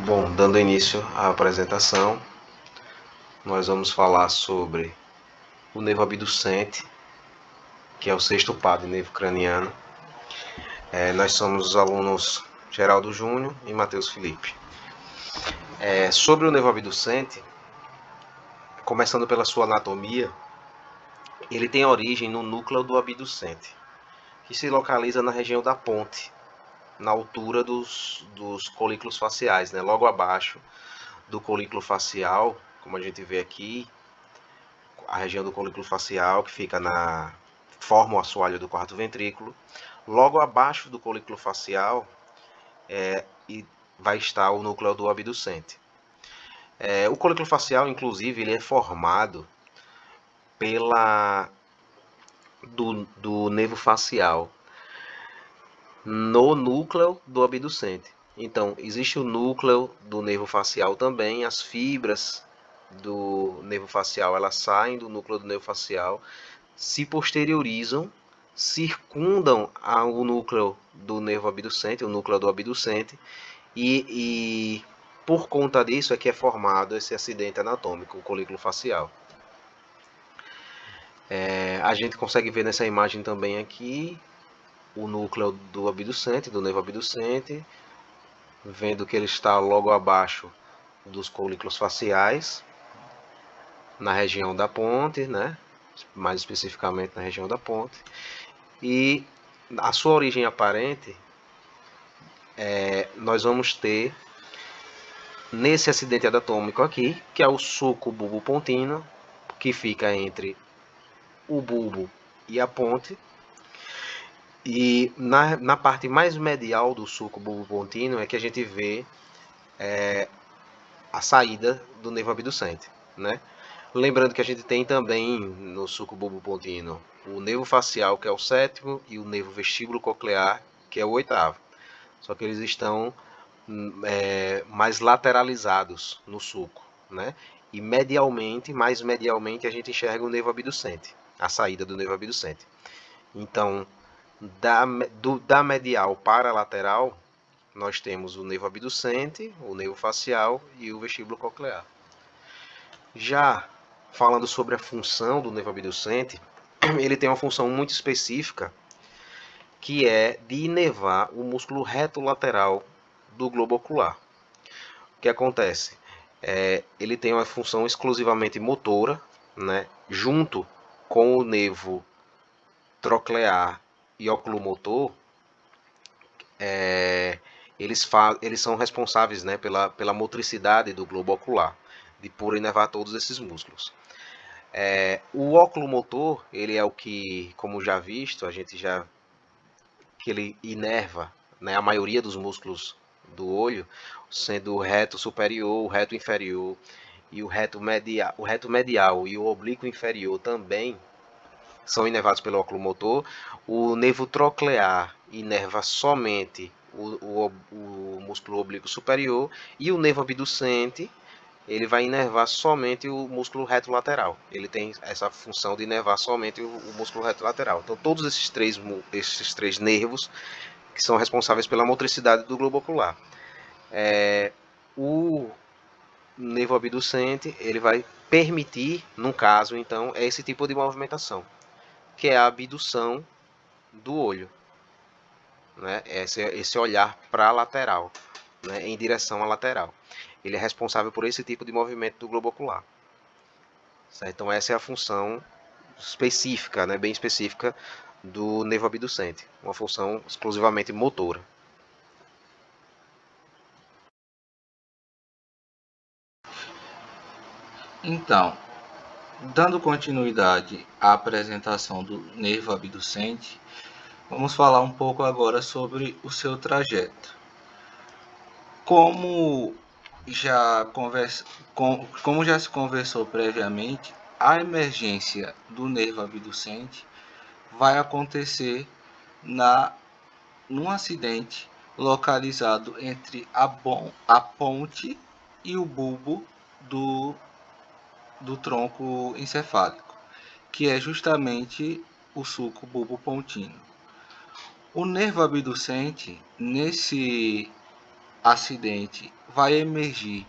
Bom, dando início à apresentação, nós vamos falar sobre o nervo abducente, que é o sexto par de nervo craniano. Nós somos os alunos Geraldo Júnior e Matheus Felipe. Sobre o nervo abducente, começando pela sua anatomia, ele tem origem no núcleo do abducente, que se localiza na região da ponte, na altura dos colículos faciais, né? Logo abaixo do colículo facial, como a gente vê aqui, a região do colículo facial, que fica forma o assoalho do quarto ventrículo. Logo abaixo do colículo facial e vai estar o núcleo do abducente. O colículo facial, inclusive, ele é formado do nervo facial no núcleo do abducente. Então, existe o núcleo do nervo facial também, as fibras do nervo facial, elas saem do núcleo do nervo facial, se posteriorizam, circundam o núcleo do nervo abducente, o núcleo do abducente, e por conta disso é que é formado esse acidente anatômico, o colículo facial. A gente consegue ver nessa imagem também aqui o núcleo do abducente, do nervo abducente, vendo que ele está logo abaixo dos colículos faciais, na região da ponte, né? Mais especificamente na região da ponte. E a sua origem aparente, nós vamos ter nesse acidente anatômico aqui, que é o sulco bulbopontino, que fica entre o bulbo e a ponte. E na parte mais medial do sulco bulbopontino é que a gente vê a saída do nervo abducente, né? Lembrando que a gente tem também no sulco bulbopontino o nervo facial, que é o sétimo, e o nervo vestíbulo coclear, que é o oitavo. Só que eles estão mais lateralizados no sulco, né? E mais medialmente, a gente enxerga o nervo abducente, a saída do nervo abducente. Então, da medial para a lateral, nós temos o nervo abducente, o nervo facial e o vestíbulo coclear. Já falando sobre a função do nervo abducente, ele tem uma função muito específica, que é de inervar o músculo reto lateral do globo ocular. O que acontece? Ele tem uma função exclusivamente motora, né, junto com o nervo troclear e oculomotor. Eles são responsáveis, né, pela motricidade do globo ocular, de por inervar todos esses músculos. O oculomotor, ele é o que, como já visto, que ele inerva, né, a maioria dos músculos do olho, sendo o reto superior, o reto inferior e o reto medial e o oblíquo inferior também são inervados pelo oculomotor. O nervo troclear inerva somente o músculo oblíquo superior, e o nervo abducente ele vai inervar somente o músculo reto lateral. Ele tem essa função de inervar somente o músculo reto lateral. Então, todos esses três nervos que são responsáveis pela motricidade do globo ocular. O nervo abducente ele vai permitir, num caso, então, esse tipo de movimentação, que é a abdução do olho, né? Esse olhar para a lateral, né? Em direção à lateral. Ele é responsável por esse tipo de movimento do globo ocular. Certo? Então essa é a função específica, né? Bem específica do nervo abducente, uma função exclusivamente motora. Então, dando continuidade à apresentação do nervo abducente, vamos falar um pouco agora sobre o seu trajeto. Como como já se conversou previamente, a emergência do nervo abducente vai acontecer num acidente localizado entre a ponte e o bulbo do tronco encefálico, que é justamente o sulco bulbopontino. O nervo abducente, nesse acidente, vai emergir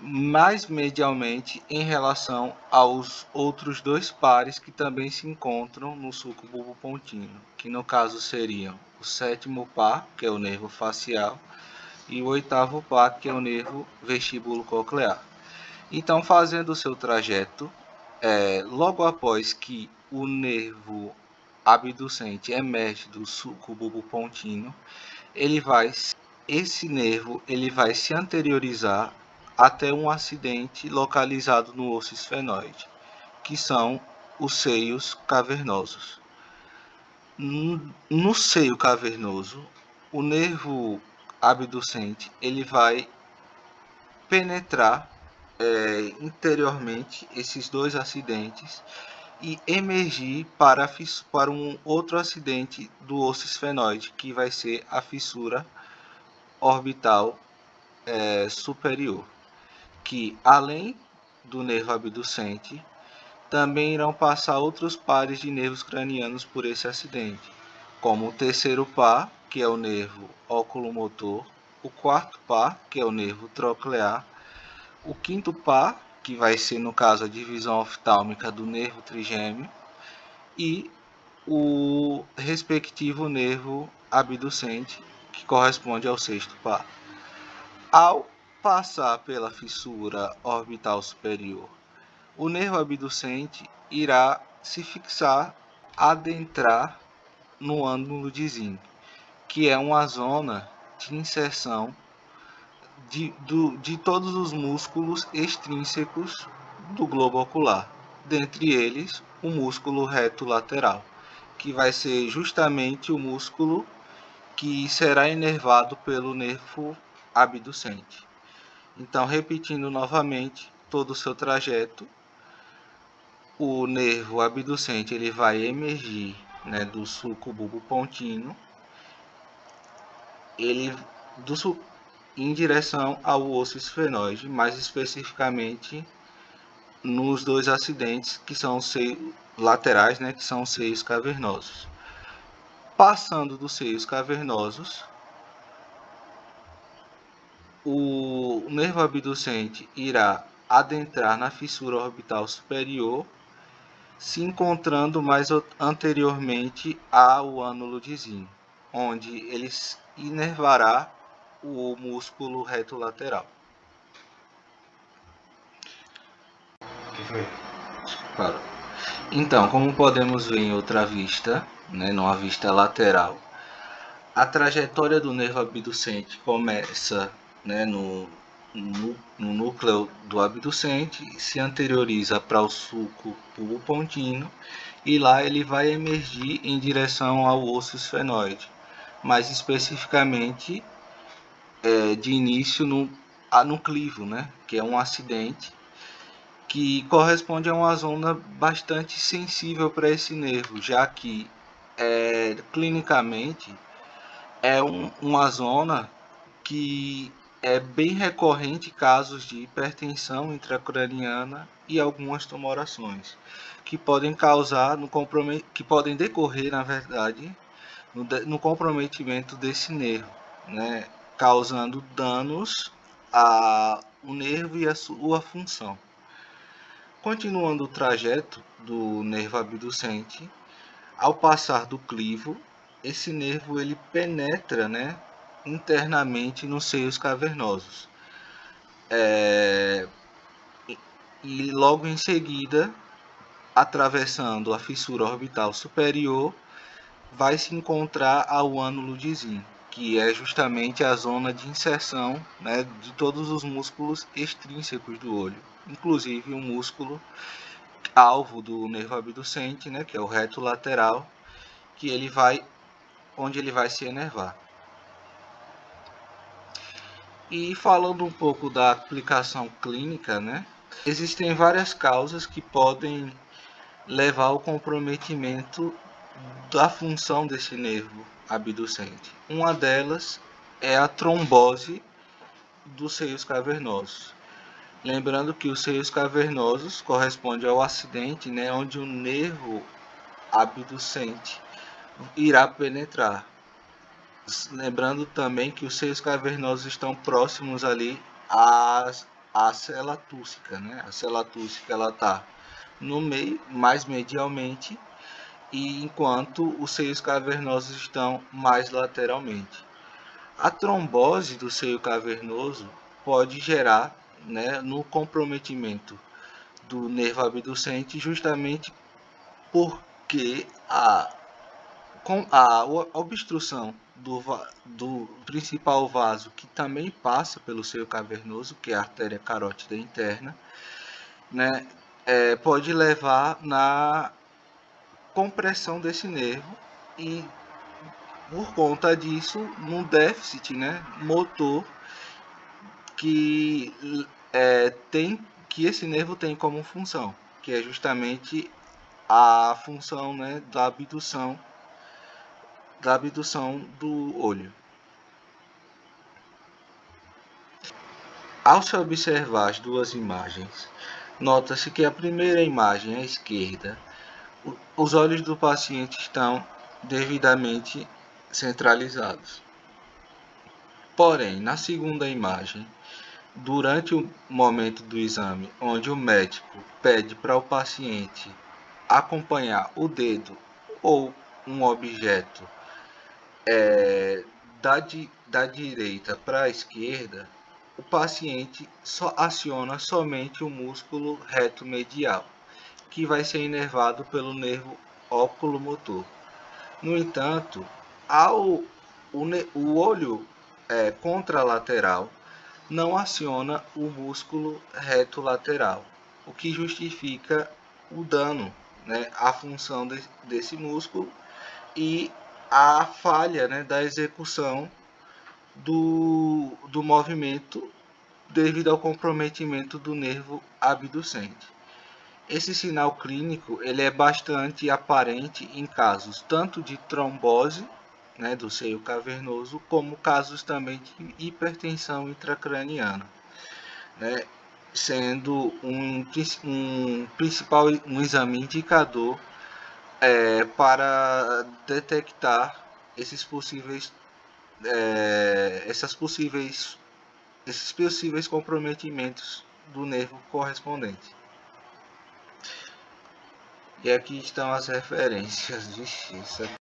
mais medialmente em relação aos outros dois pares que também se encontram no sulco bulbopontino, que no caso seriam o sétimo par, que é o nervo facial, e o oitavo par, que é o nervo vestíbulo coclear. Então, fazendo o seu trajeto, logo após que o nervo abducente emerge do sulco bulbopontino, esse nervo ele vai se anteriorizar até um acidente localizado no osso esfenoide, que são os seios cavernosos. No seio cavernoso, o nervo abducente ele vai penetrar interiormente esses dois acidentes e emergir para um outro acidente do osso esfenoide, que vai ser a fissura orbital superior, que além do nervo abducente, também irão passar outros pares de nervos cranianos por esse acidente, como o terceiro par, que é o nervo oculomotor, o quarto par, que é o nervo troclear, o quinto par, que vai ser no caso a divisão oftálmica do nervo trigêmeo, e o respectivo nervo abducente, que corresponde ao sexto par. Ao passar pela fissura orbital superior, o nervo abducente irá se fixar, adentrar no ângulo de Zinck, que é uma zona de inserção de todos os músculos extrínsecos do globo ocular, dentre eles o músculo reto lateral, que vai ser justamente o músculo que será inervado pelo nervo abducente. Então, repetindo novamente todo o seu trajeto, o nervo abducente ele vai emergir, né, do sulco bulbopontino, em direção ao osso esfenoide, mais especificamente nos dois acidentes que são os seios laterais, né, que são os seios cavernosos. Passando dos seios cavernosos, o nervo abducente irá adentrar na fissura orbital superior, se encontrando mais anteriormente ao ânulo de Zinck, onde ele inervará o músculo reto lateral. Que foi? Claro. Então, como podemos ver em outra vista, né, numa vista lateral, a trajetória do nervo abducente começa, né, no núcleo do abducente, se anterioriza para o sulco bulbopontino e lá ele vai emergir em direção ao osso esfenoide, mais especificamente de início no clivo, né, que é um acidente que corresponde a uma zona bastante sensível para esse nervo, já que clinicamente é uma zona que é bem recorrente casos de hipertensão intracraniana e algumas tumorações que podem causar que podem decorrer, na verdade, no comprometimento desse nervo, né, causando danos ao nervo e a sua função. Continuando o trajeto do nervo abducente, ao passar do clivo, esse nervo ele penetra, né, internamente nos seios cavernosos. E logo em seguida, atravessando a fissura orbital superior, vai se encontrar ao ânulo de Zinck, que é justamente a zona de inserção, né, de todos os músculos extrínsecos do olho, inclusive o músculo alvo do nervo abducente, né, que é o reto lateral, onde ele vai se enervar. E falando um pouco da aplicação clínica, né, existem várias causas que podem levar ao comprometimento da função desse nervo abducente. Uma delas é a trombose dos seios cavernosos. Lembrando que os seios cavernosos correspondem ao acidente, né, onde o nervo abducente irá penetrar. Lembrando também que os seios cavernosos estão próximos ali à cela túrcica, né? A cela túrcica ela está no meio, mais medialmente, e enquanto os seios cavernosos estão mais lateralmente. A trombose do seio cavernoso pode gerar, né, no comprometimento do nervo abducente, justamente porque a obstrução do principal vaso, que também passa pelo seio cavernoso, que é a artéria carótida interna, né, pode levar na compressão desse nervo e, por conta disso, num déficit, né, motor que que esse nervo tem como função, que é justamente a função, né, da abdução do olho. Ao se observar as duas imagens, nota-se que a primeira imagem à esquerda, os olhos do paciente estão devidamente centralizados. Porém, na segunda imagem, durante o momento do exame, onde o médico pede para o paciente acompanhar o dedo ou um objeto da direita para a esquerda, o paciente só aciona somente o músculo reto medial, que vai ser inervado pelo nervo oculomotor. No entanto, o olho contralateral não aciona o músculo reto lateral, o que justifica o dano, né, à função desse músculo e a falha, né, da execução do movimento devido ao comprometimento do nervo abducente. Esse sinal clínico ele é bastante aparente em casos tanto de trombose, né, do seio cavernoso, como casos também de hipertensão intracraniana, né, sendo um exame indicador para detectar esses possíveis esses possíveis comprometimentos do nervo correspondente. E aqui estão as referências. Vixe, isso aqui